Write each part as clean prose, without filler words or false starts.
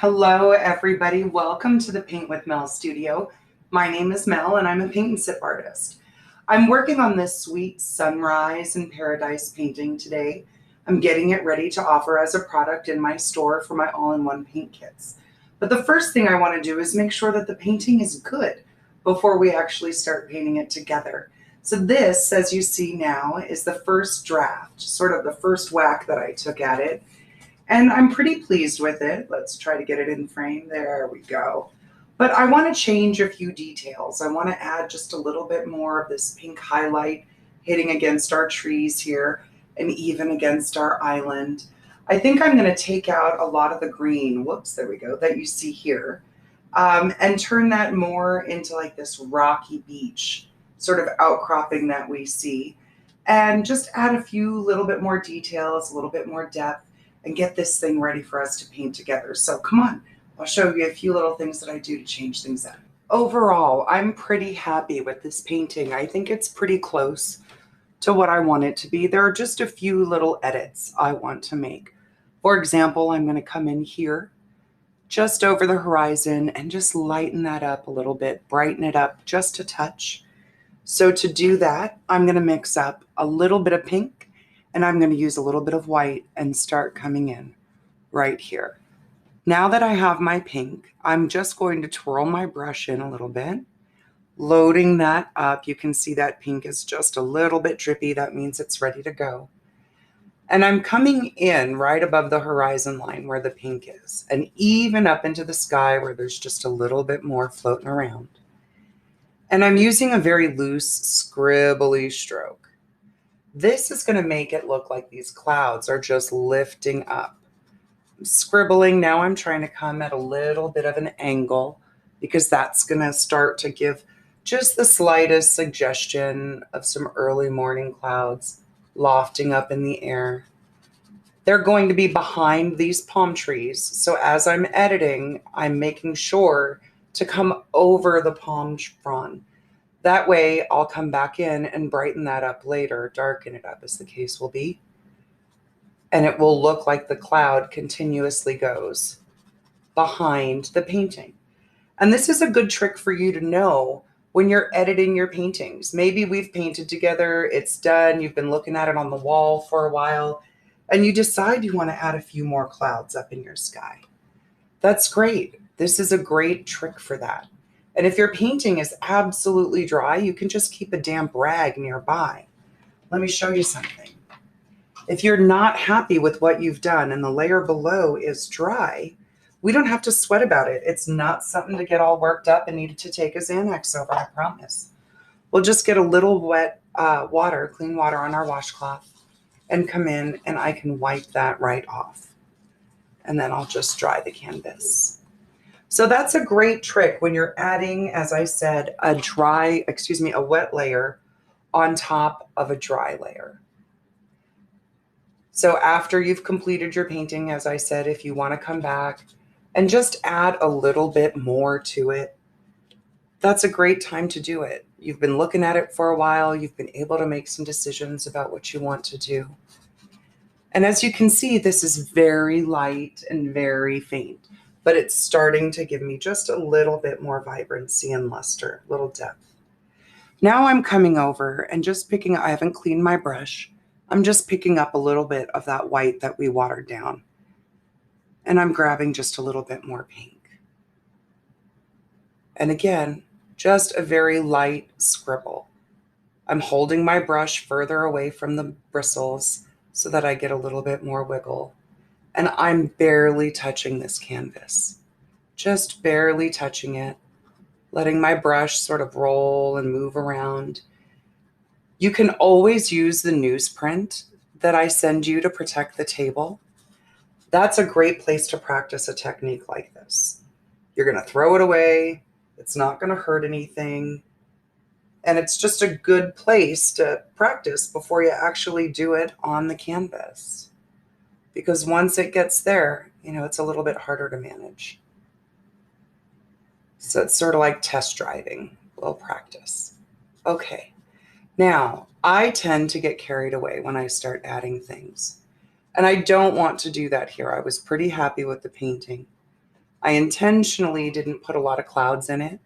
Hello, everybody. Welcome to the Paint with Mel studio. My name is Mel, and I'm a paint and sip artist. I'm working on this sweet sunrise and paradise painting today. I'm getting it ready to offer as a product in my store for my all-in-one paint kits. But the first thing I want to do is make sure that the painting is good before we actually start painting it together. So this, as you see now, is the first draft, sort of the first whack that I took at it. And I'm pretty pleased with it. Let's try to get it in frame. There we go. But I want to change a few details. I want to add just a little bit more of this pink highlight hitting against our trees here and even against our island. I think I'm going to take out a lot of the green, whoops, there we go, that you see here, and turn that more into like this rocky beach sort of outcropping that we see. And just add a few little bit more details, a little bit more depth, and get this thing ready for us to paint together. So come on, I'll show you a few little things that I do to change things up. Overall, I'm pretty happy with this painting. I think it's pretty close to what I want it to be. There are just a few little edits I want to make. For example, I'm going to come in here just over the horizon and just lighten that up a little bit, brighten it up just a touch. So to do that, I'm going to mix up a little bit of pink and I'm going to use a little bit of white and start coming in right here. Now that I have my pink, I'm just going to twirl my brush in a little bit, loading that up. You can see that pink is just a little bit drippy. That means it's ready to go. And I'm coming in right above the horizon line where the pink is, and even up into the sky where there's just a little bit more floating around. And I'm using a very loose, scribbly stroke. This is going to make it look like these clouds are just lifting up. I'm scribbling. Now I'm trying to come at a little bit of an angle because that's going to start to give just the slightest suggestion of some early morning clouds lofting up in the air. They're going to be behind these palm trees. So as I'm editing, I'm making sure to come over the palm frond. That way I'll come back in and brighten that up later, darken it up as the case will be. And it will look like the cloud continuously goes behind the painting. And this is a good trick for you to know when you're editing your paintings. Maybe we've painted together, it's done, you've been looking at it on the wall for a while, and you decide you want to add a few more clouds up in your sky. That's great. This is a great trick for that. And if your painting is absolutely dry, you can just keep a damp rag nearby. Let me show you something. If you're not happy with what you've done and the layer below is dry, we don't have to sweat about it. It's not something to get all worked up and needed to take a Xanax over, I promise. We'll just get a little wet water, clean water on our washcloth and come in and I can wipe that right off. And then I'll just dry the canvas. So that's a great trick when you're adding, as I said, a wet layer on top of a dry layer. So after you've completed your painting, as I said, if you want to come back and just add a little bit more to it, that's a great time to do it. You've been looking at it for a while. You've been able to make some decisions about what you want to do. And as you can see, this is very light and very faint, but it's starting to give me just a little bit more vibrancy and luster, little depth. Now I'm coming over and just picking up, I haven't cleaned my brush. I'm just picking up a little bit of that white that we watered down. And I'm grabbing just a little bit more pink. And again, just a very light scribble. I'm holding my brush further away from the bristles so that I get a little bit more wiggle. And I'm barely touching this canvas, just barely touching it, letting my brush sort of roll and move around. You can always use the newsprint that I send you to protect the table. That's a great place to practice a technique like this. You're going to throw it away. It's not going to hurt anything. And it's just a good place to practice before you actually do it on the canvas. Because once it gets there, it's a little bit harder to manage. So it's sort of like test driving, a little practice. Okay, now I tend to get carried away when I start adding things. And I don't want to do that here. I was pretty happy with the painting. I intentionally didn't put a lot of clouds in it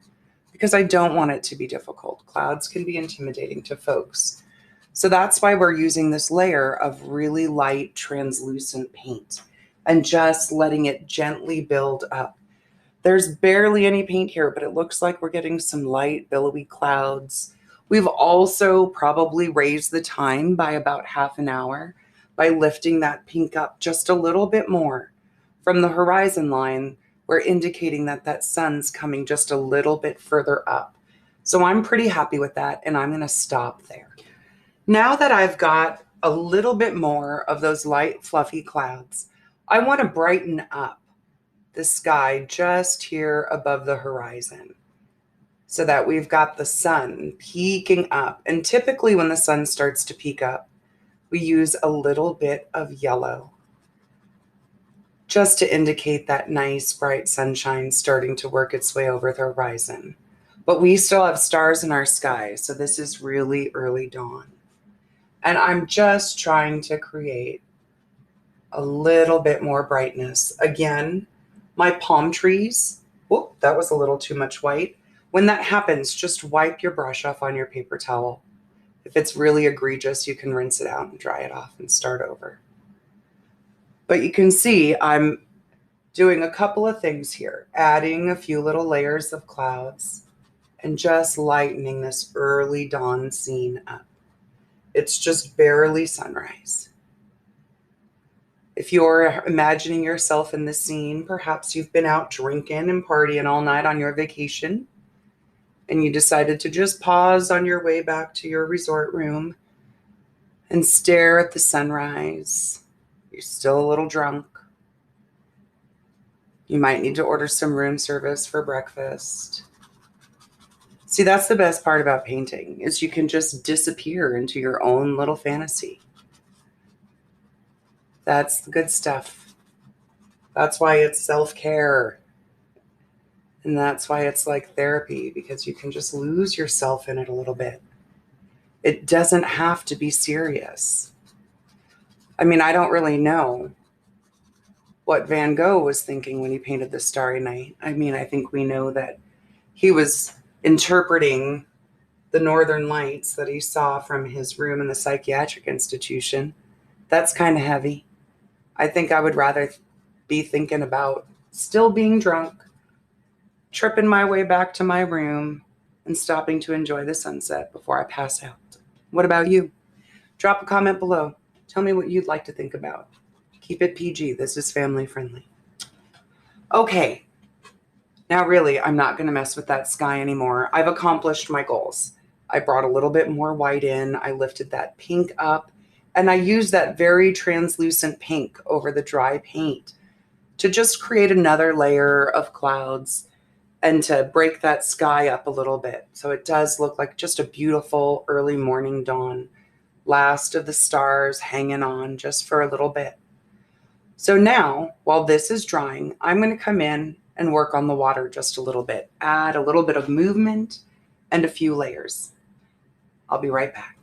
because I don't want it to be difficult. Clouds can be intimidating to folks. So that's why we're using this layer of really light translucent paint and just letting it gently build up. There's barely any paint here, but it looks like we're getting some light billowy clouds. We've also probably raised the time by about half an hour by lifting that pink up just a little bit more from the horizon line. We're indicating that that sun's coming just a little bit further up. So I'm pretty happy with that, and I'm going to stop there. Now that I've got a little bit more of those light, fluffy clouds, I want to brighten up the sky just here above the horizon so that we've got the sun peeking up. And typically when the sun starts to peek up, we use a little bit of yellow just to indicate that nice bright sunshine starting to work its way over the horizon. But we still have stars in our sky, so this is really early dawn. And I'm just trying to create a little bit more brightness. Again, my palm trees, whoop, that was a little too much white. When that happens, just wipe your brush off on your paper towel. If it's really egregious, you can rinse it out and dry it off and start over. But you can see I'm doing a couple of things here, adding a few little layers of clouds and just lightening this early dawn scene up. It's just barely sunrise. If you're imagining yourself in the scene, perhaps you've been out drinking and partying all night on your vacation, and you decided to just pause on your way back to your resort room and stare at the sunrise. You're still a little drunk. You might need to order some room service for breakfast. See, that's the best part about painting, is you can just disappear into your own little fantasy. That's the good stuff. That's why it's self-care. And that's why it's like therapy, because you can just lose yourself in it a little bit. It doesn't have to be serious. I mean, I don't really know what Van Gogh was thinking when he painted the Starry Night. I mean, I think we know that he was interpreting the northern lights that he saw from his room in the psychiatric institution. That's kind of heavy. I think I would rather be thinking about still being drunk, tripping my way back to my room, and stopping to enjoy the sunset before I pass out. What about you? Drop a comment below. Tell me what you'd like to think about. Keep it PG. This is family friendly. Okay. Now really, I'm not going to mess with that sky anymore. I've accomplished my goals. I brought a little bit more white in. I lifted that pink up, and I used that very translucent pink over the dry paint to just create another layer of clouds and to break that sky up a little bit. So it does look like just a beautiful early morning dawn. Last of the stars hanging on just for a little bit. So now, while this is drying, I'm going to come in and work on the water just a little bit. Add a little bit of movement and a few layers. I'll be right back.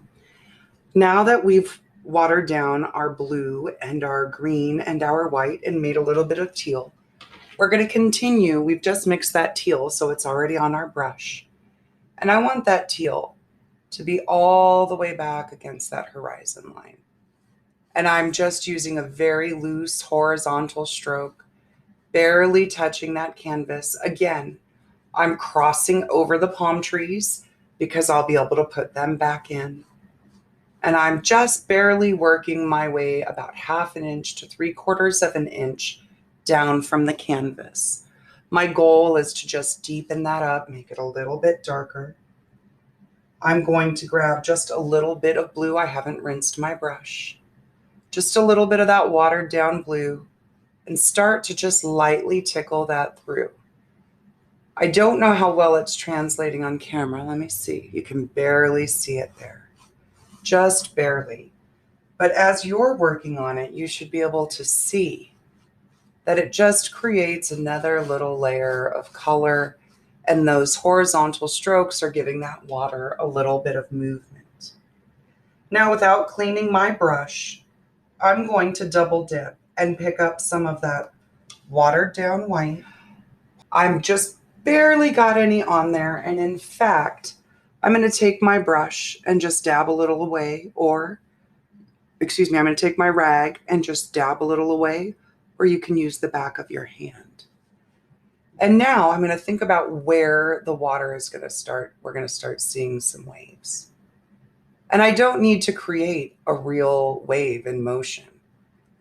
Now that we've watered down our blue and our green and our white and made a little bit of teal, we're going to continue. We've just mixed that teal, so it's already on our brush. And I want that teal to be all the way back against that horizon line. And I'm just using a very loose horizontal stroke, barely touching that canvas. Again, I'm crossing over the palm trees because I'll be able to put them back in. And I'm just barely working my way about 1/2 inch to 3/4 of an inch down from the canvas. My goal is to just deepen that up, make it a little bit darker. I'm going to grab just a little bit of blue. I haven't rinsed my brush. Just a little bit of that watered down blue, and start to just lightly tickle that through. I don't know how well it's translating on camera. Let me see. You can barely see it there. Just barely. But as you're working on it, you should be able to see that it just creates another little layer of color, and those horizontal strokes are giving that water a little bit of movement. Now, without cleaning my brush, I'm going to double dip and pick up some of that watered down white I'm just barely got any on there. And in fact, I'm going to take my brush and just dab a little away, or excuse me, I'm going to take my rag and just dab a little away, or you can use the back of your hand. And now I'm going to think about where the water is going to start. We're going to start seeing some waves. And I don't need to create a real wave in motion,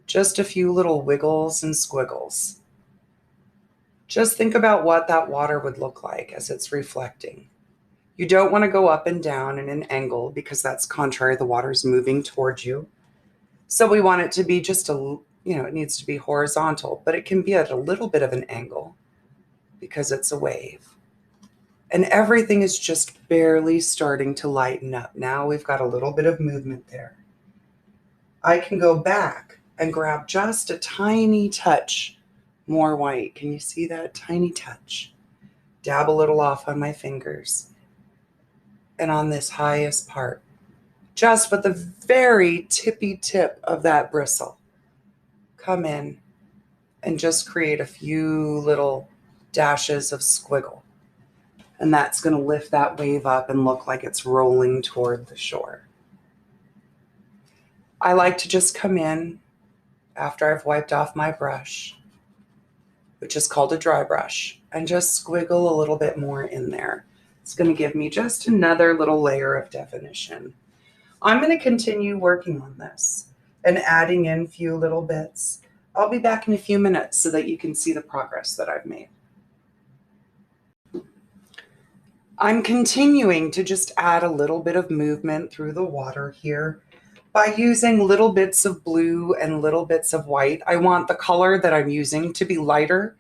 just a few little wiggles and squiggles. Just think about what that water would look like as it's reflecting. You don't want to go up and down in an angle because that's contrary. The water's moving towards you. So we want it to be just it needs to be horizontal, but it can be at a little bit of an angle because it's a wave. And everything is just barely starting to lighten up. Now we've got a little bit of movement there. I can go back and grab just a tiny touch more white. Can you see that tiny touch? Dab a little off on my fingers. And on this highest part, just with the very tippy tip of that bristle, come in and just create a few little dashes of squiggle. And that's going to lift that wave up and look like it's rolling toward the shore. I like to just come in after I've wiped off my brush, which is called a dry brush, and just squiggle a little bit more in there. It's going to give me just another little layer of definition. I'm going to continue working on this and adding in a few little bits. I'll be back in a few minutes so that you can see the progress that I've made. I'm continuing to just add a little bit of movement through the water here by using little bits of blue and little bits of white. I want the color that I'm using to be lighter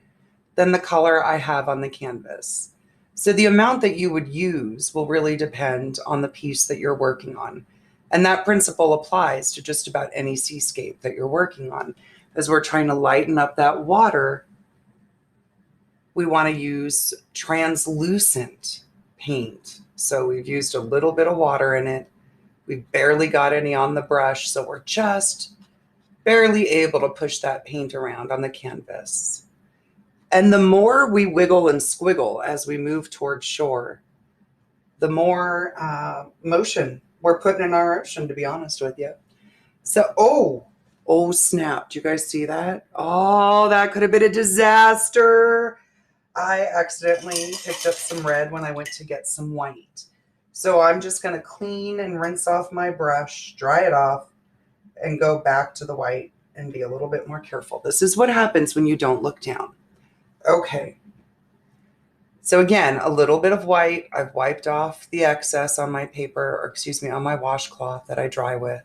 than the color I have on the canvas. So the amount that you would use will really depend on the piece that you're working on. And that principle applies to just about any seascape that you're working on. As we're trying to lighten up that water, we want to use translucent paint. So we've used a little bit of water in it. We've barely got any on the brush, so we're just barely able to push that paint around on the canvas. And the more we wiggle and squiggle as we move towards shore, the more motion we're putting in our ocean, to be honest with you. So, oh snap. Do you guys see that? Oh, that could have been a disaster. I accidentally picked up some red when I went to get some white. So I'm just going to clean and rinse off my brush, dry it off, and go back to the white and be a little bit more careful. This is what happens when you don't look down. Okay. So again, a little bit of white. I've wiped off the excess on my paper, or excuse me, on my washcloth that I dry with.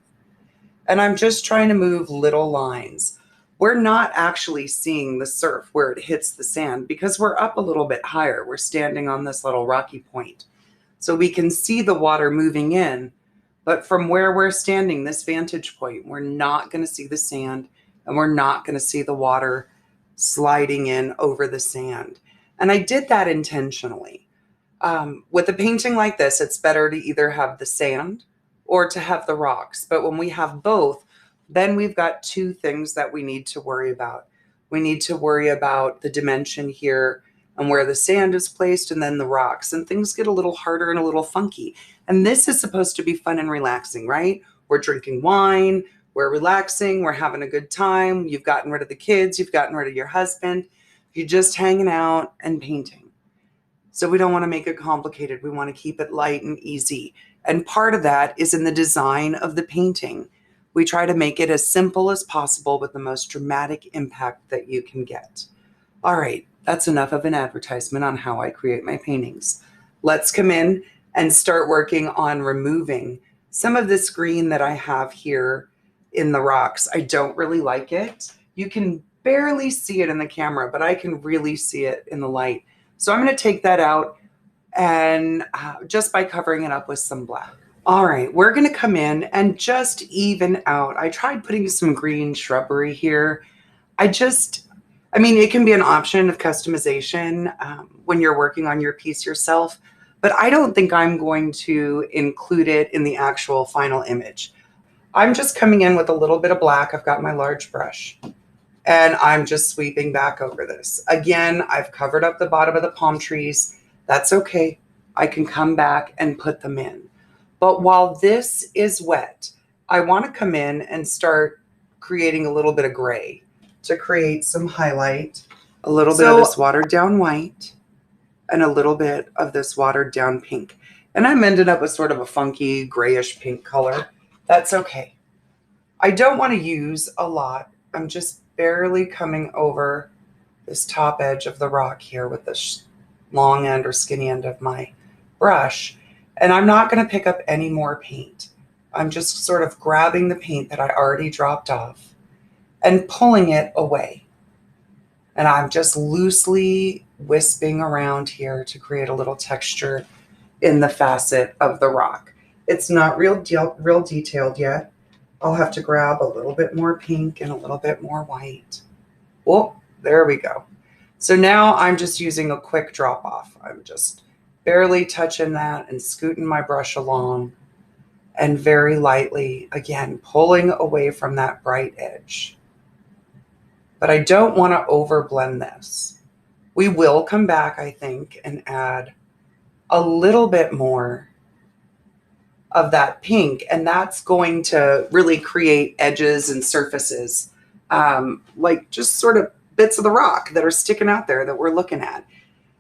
And I'm just trying to move little lines. We're not actually seeing the surf where it hits the sand because we're up a little bit higher. We're standing on this little rocky point. So we can see the water moving in, but from where we're standing, this vantage point, we're not going to see the sand and we're not going to see the water sliding in over the sand. And I did that intentionally. With a painting like this, it's better to either have the sand or to have the rocks. But when we have both, then we've got two things that we need to worry about. We need to worry about the dimension here and where the sand is placed and then the rocks. And things get a little harder and a little funky. And this is supposed to be fun and relaxing, right? We're drinking wine, we're relaxing, we're having a good time. You've gotten rid of the kids, you've gotten rid of your husband. You're just hanging out and painting. So we don't want to make it complicated. We want to keep it light and easy. And part of that is in the design of the painting. We try to make it as simple as possible with the most dramatic impact that you can get. All right, that's enough of an advertisement on how I create my paintings. Let's come in and start working on removing some of this green that I have here in the rocks. I don't really like it. You can barely see it in the camera, but I can really see it in the light. So I'm going to take that out and just by covering it up with some black. All right, we're going to come in and just even out. I tried putting some green shrubbery here. I mean, it can be an option of customization when you're working on your piece yourself, but I don't think I'm going to include it in the actual final image. I'm just coming in with a little bit of black. I've got my large brush. And I'm just sweeping back over this. Again, I've covered up the bottom of the palm trees. That's okay. I can come back and put them in. But while this is wet, I want to come in and start creating a little bit of gray to create some highlight, a little bit of this watered down white, and a little bit of this watered down pink. And I'm ended up with sort of a funky grayish pink color. That's okay. I don't want to use a lot. I'm just barely coming over this top edge of the rock here with the long end or skinny end of my brush. And I'm not going to pick up any more paint. I'm just sort of grabbing the paint that I already dropped off and pulling it away. And I'm just loosely wisping around here to create a little texture in the facet of the rock. It's not real detailed yet. I'll have to grab a little bit more pink and a little bit more white. Oh, there we go. So now I'm just using a quick drop off. I'm just barely touching that and scooting my brush along and very lightly, again, pulling away from that bright edge. But I don't want to overblend this. We will come back, I think, and add a little bit more of that pink, and that's going to really create edges and surfaces, like just sort of bits of the rock that are sticking out there that we're looking at.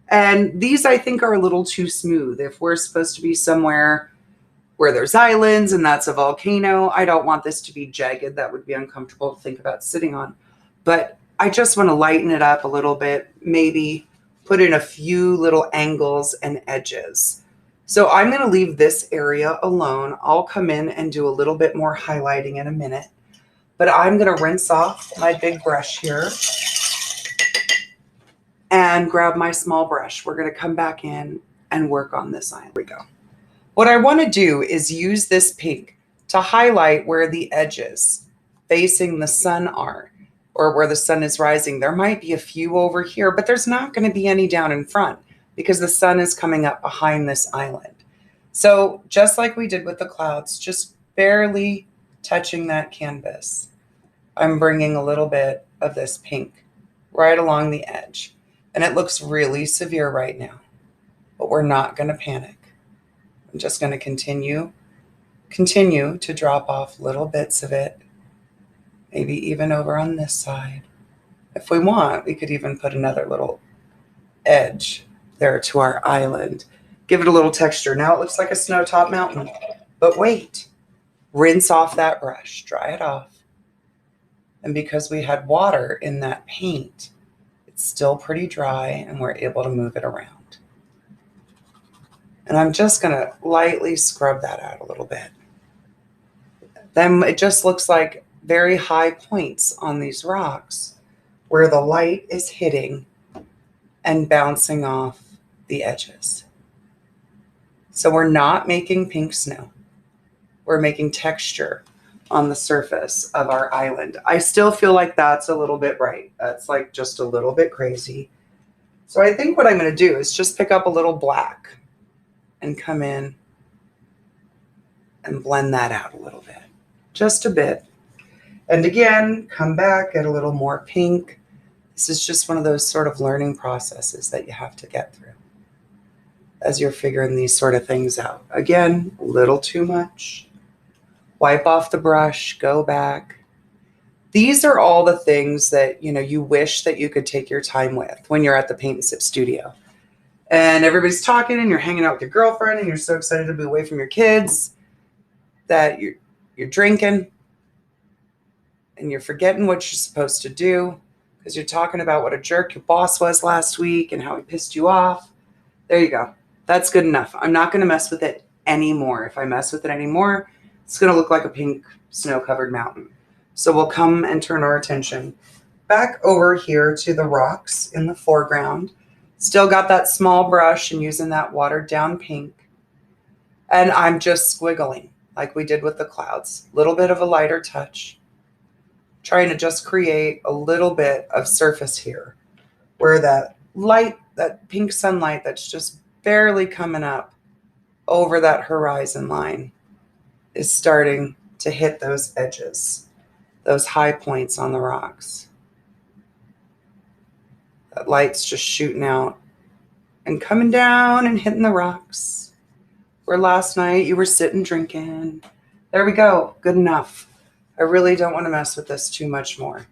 And these, I think, are a little too smooth. If we're supposed to be somewhere where there's islands and that's a volcano, I don't want this to be jagged. That would be uncomfortable to think about sitting on. But I just want to lighten it up a little bit, maybe put in a few little angles and edges. So I'm going to leave this area alone. I'll come in and do a little bit more highlighting in a minute, but I'm going to rinse off my big brush here and grab my small brush. We're going to come back in and work on this island. Here we go. What I want to do is use this pink to highlight where the edges facing the sun are, or where the sun is rising. There might be a few over here, but there's not going to be any down in front because the sun is coming up behind this island. So just like we did with the clouds, just barely touching that canvas, I'm bringing a little bit of this pink right along the edge. And it looks really severe right now, but we're not going to panic. I'm just going to continue to drop off little bits of it, maybe even over on this side. If we want, we could even put another little edge there to our island. Give it a little texture. Now it looks like a snow-top mountain. But wait, rinse off that brush, dry it off. And because we had water in that paint, it's still pretty dry and we're able to move it around. And I'm just going to lightly scrub that out a little bit. Then it just looks like very high points on these rocks where the light is hitting and bouncing off the edges. So we're not making pink snow. We're making texture on the surface of our island. I still feel like that's a little bit bright. That's like just a little bit crazy. So I think what I'm going to do is just pick up a little black and come in and blend that out a little bit, just a bit. And again, come back, get a little more pink. This is just one of those sort of learning processes that you have to get through as you're figuring these sort of things out. Again, a little too much. Wipe off the brush, go back. These are all the things that, you wish that you could take your time with when you're at the Paint and Sip studio. And everybody's talking and you're hanging out with your girlfriend and you're so excited to be away from your kids that you're drinking and you're forgetting what you're supposed to do because you're talking about what a jerk your boss was last week and how he pissed you off. There you go. That's good enough. I'm not going to mess with it anymore. If I mess with it anymore, it's going to look like a pink snow-covered mountain. So we'll come and turn our attention back over here to the rocks in the foreground. Still got that small brush and using that watered down pink. And I'm just squiggling like we did with the clouds. A little bit of a lighter touch. Trying to just create a little bit of surface here where that light, that pink sunlight that's just barely coming up over that horizon line is starting to hit those edges, those high points on the rocks. That light's just shooting out and coming down and hitting the rocks. Where last night you were sitting drinking. There we go. Good enough. I really don't want to mess with this too much more.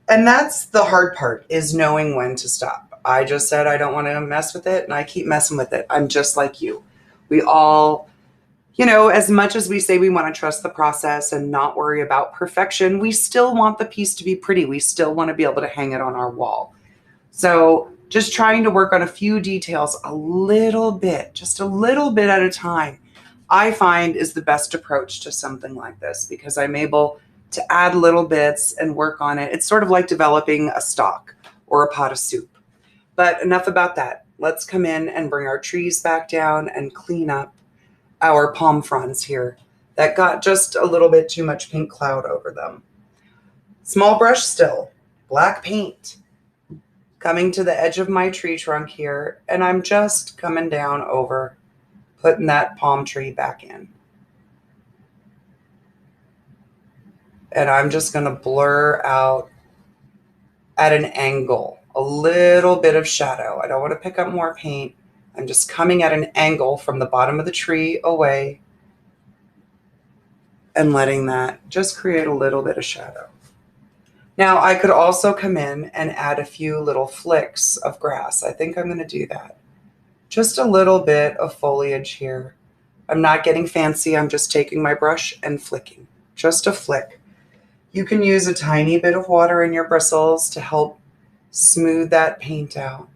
And that's the hard part, is knowing when to stop. I just said I don't want to mess with it, and I keep messing with it. I'm just like you. We all, as much as we say we want to trust the process and not worry about perfection, we still want the piece to be pretty. We still want to be able to hang it on our wall. So just trying to work on a few details a little bit, just a little bit at a time, I find is the best approach to something like this, because I'm able to add little bits and work on it. It's sort of like developing a stock or a pot of soup. But enough about that. Let's come in and bring our trees back down and clean up our palm fronds here that got just a little bit too much pink cloud over them. Small brush still, black paint, coming to the edge of my tree trunk here, and I'm just coming down over, putting that palm tree back in. And I'm just going to blur out at an angle, a little bit of shadow. I don't want to pick up more paint. I'm just coming at an angle from the bottom of the tree away and letting that just create a little bit of shadow. Now I could also come in and add a few little flicks of grass. I think I'm going to do that. Just a little bit of foliage here. I'm not getting fancy. I'm just taking my brush and flicking, just a flick. You can use a tiny bit of water in your bristles to help smooth that paint out.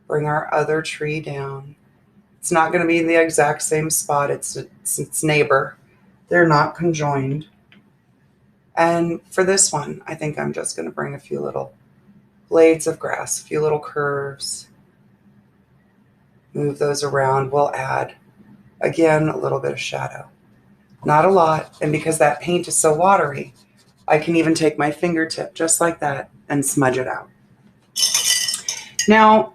Bring our other tree down. It's not going to be in the exact same spot. It's its neighbor. They're not conjoined. And for this one, I think I'm just going to bring a few little blades of grass, a few little curves. Move those around. We'll add, again, a little bit of shadow. Not a lot. And because that paint is so watery, I can even take my fingertip just like that and smudge it out. Now,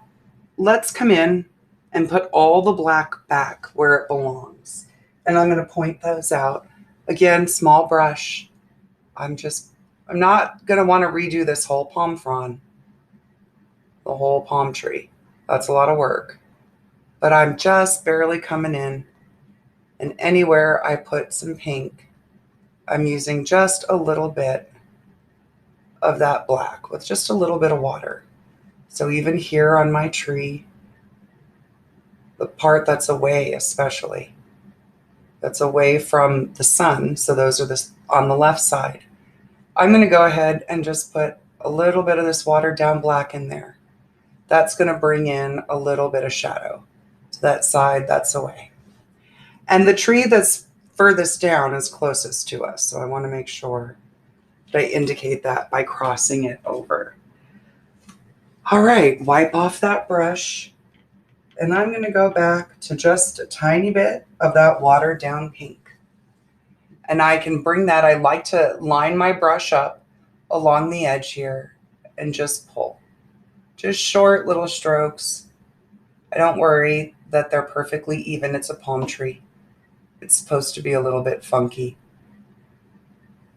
let's come in and put all the black back where it belongs. And I'm going to point those out. Again, small brush. I'm not going to want to redo this whole palm frond, the whole palm tree. That's a lot of work. But I'm just barely coming in. And anywhere I put some pink, I'm using just a little bit of that black with just a little bit of water. So even here on my tree, the part that's away especially, that's away from the sun, so those are on the left side, I'm going to go ahead and just put a little bit of this watered down black in there. That's going to bring in a little bit of shadow to that side that's away. And the tree that's furthest down is closest to us, so I want to make sure that I indicate that by crossing it over. All right, wipe off that brush, and I'm going to go back to just a tiny bit of that watered down pink. And I can bring that, I like to line my brush up along the edge here and just pull. Just short little strokes. I don't worry that they're perfectly even. It's a palm tree. It's supposed to be a little bit funky.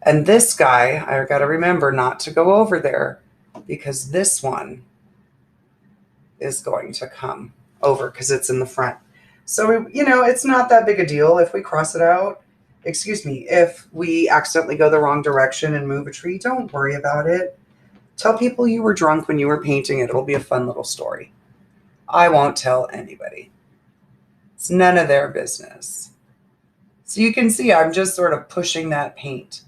And this guy, I got to remember not to go over there, because this one is going to come over because it's in the front. So, it's not that big a deal if we cross it out. If we accidentally go the wrong direction and move a tree, don't worry about it. Tell people you were drunk when you were painting it. It'll be a fun little story. I won't tell anybody. It's none of their business. So you can see I'm just sort of pushing that paint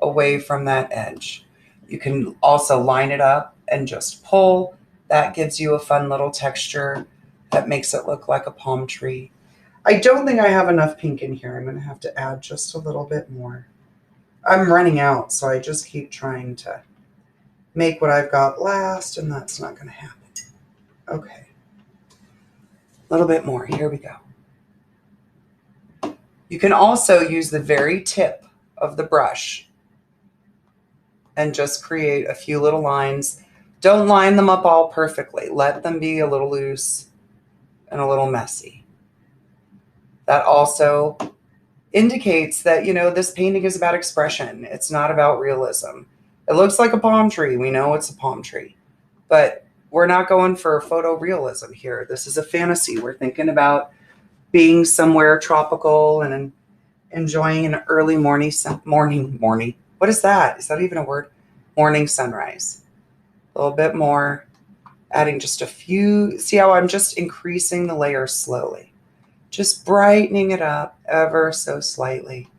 away from that edge. You can also line it up and just pull. That gives you a fun little texture that makes it look like a palm tree. I don't think I have enough pink in here. I'm going to have to add just a little bit more. I'm running out, so I just keep trying to make what I've got last, and that's not going to happen. Okay. A little bit more. Here we go. You can also use the very tip of the brush and just create a few little lines. Don't line them up all perfectly. Let them be a little loose and a little messy. That also indicates that, this painting is about expression. It's not about realism. It looks like a palm tree. We know it's a palm tree, but we're not going for photorealism here. This is a fantasy. We're thinking about being somewhere tropical and enjoying an early morning. What is that? Is that even a word? Morning sunrise. A little bit more, adding just a few. See how I'm just increasing the layers slowly, just brightening it up ever so slightly.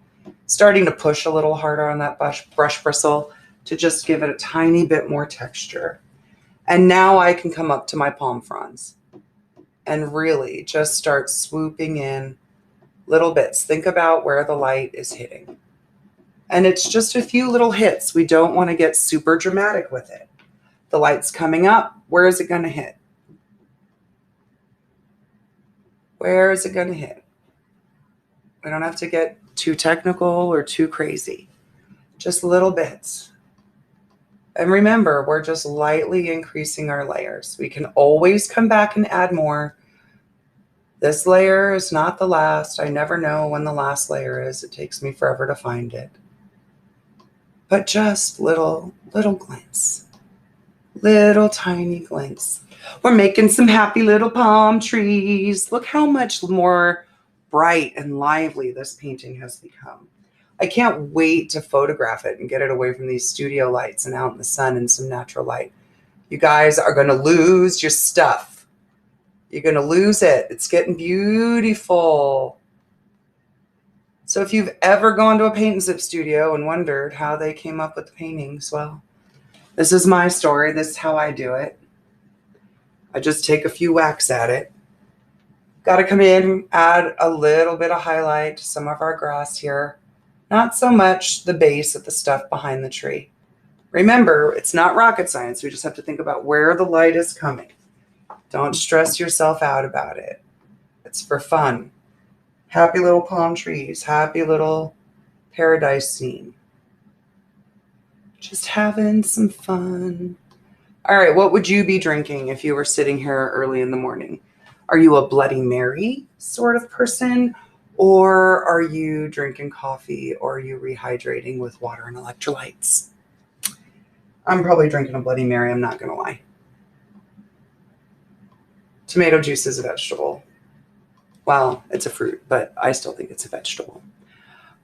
Starting to push a little harder on that brush bristle to just give it a tiny bit more texture. And now I can come up to my palm fronds and really just start swooping in little bits. Think about where the light is hitting. And it's just a few little hits. We don't want to get super dramatic with it. The light's coming up. Where is it going to hit? Where is it going to hit? We don't have to get too technical or too crazy. Just little bits. And remember, we're just lightly increasing our layers. We can always come back and add more. This layer is not the last. I never know when the last layer is. It takes me forever to find it. But just little glints. Little tiny glints. We're making some happy little palm trees. Look how much more bright and lively this painting has become. I can't wait to photograph it and get it away from these studio lights and out in the sun and some natural light. You guys are going to lose your stuff. You're going to lose it. It's getting beautiful. So if you've ever gone to a paint and sip studio and wondered how they came up with the paintings, well, this is my story. This is how I do it. I just take a few whacks at it. Got to come in, add a little bit of highlight to some of our grass here. Not so much the base of the stuff behind the tree. Remember, it's not rocket science. We just have to think about where the light is coming. Don't stress yourself out about it. It's for fun. Happy little palm trees, happy little paradise scene. Just having some fun. All right, what would you be drinking if you were sitting here early in the morning? Are you a Bloody Mary sort of person? Or are you drinking coffee, or are you rehydrating with water and electrolytes? I'm probably drinking a Bloody Mary, I'm not going to lie. Tomato juice is a vegetable. Well, it's a fruit, but I still think it's a vegetable.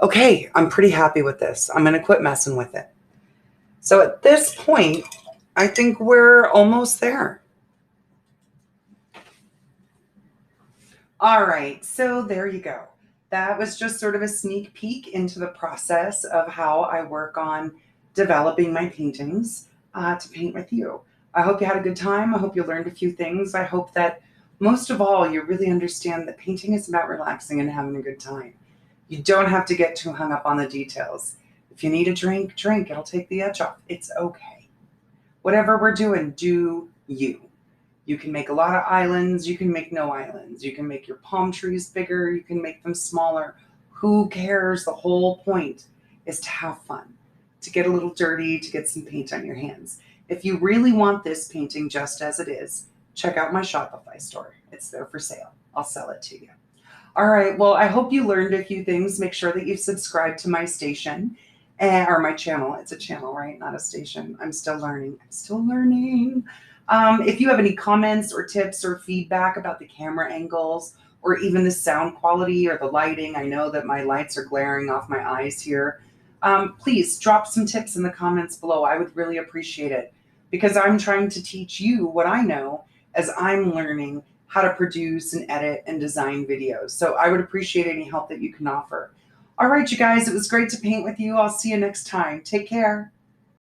Okay, I'm pretty happy with this. I'm going to quit messing with it. So at this point, I think we're almost there. All right, so there you go. That was just sort of a sneak peek into the process of how I work on developing my paintings to paint with you. I hope you had a good time. I hope you learned a few things. I hope that most of all, you really understand that painting is about relaxing and having a good time. You don't have to get too hung up on the details. If you need a drink, drink. It'll take the edge off. It's okay. Whatever we're doing, do you. You can make a lot of islands. You can make no islands. You can make your palm trees bigger. You can make them smaller. Who cares? The whole point is to have fun, to get a little dirty, to get some paint on your hands. If you really want this painting just as it is, check out my Shopify store. It's there for sale. I'll sell it to you. All right. Well, I hope you learned a few things. Make sure that you've subscribed to my station or my channel. It's a channel, right? Not a station. I'm still learning. If you have any comments or tips or feedback about the camera angles or even the sound quality or the lighting, I know that my lights are glaring off my eyes here. Please drop some tips in the comments below. I would really appreciate it because I'm trying to teach you what I know as I'm learning how to produce and edit and design videos. So I would appreciate any help that you can offer. All right, you guys, it was great to paint with you. I'll see you next time. Take care.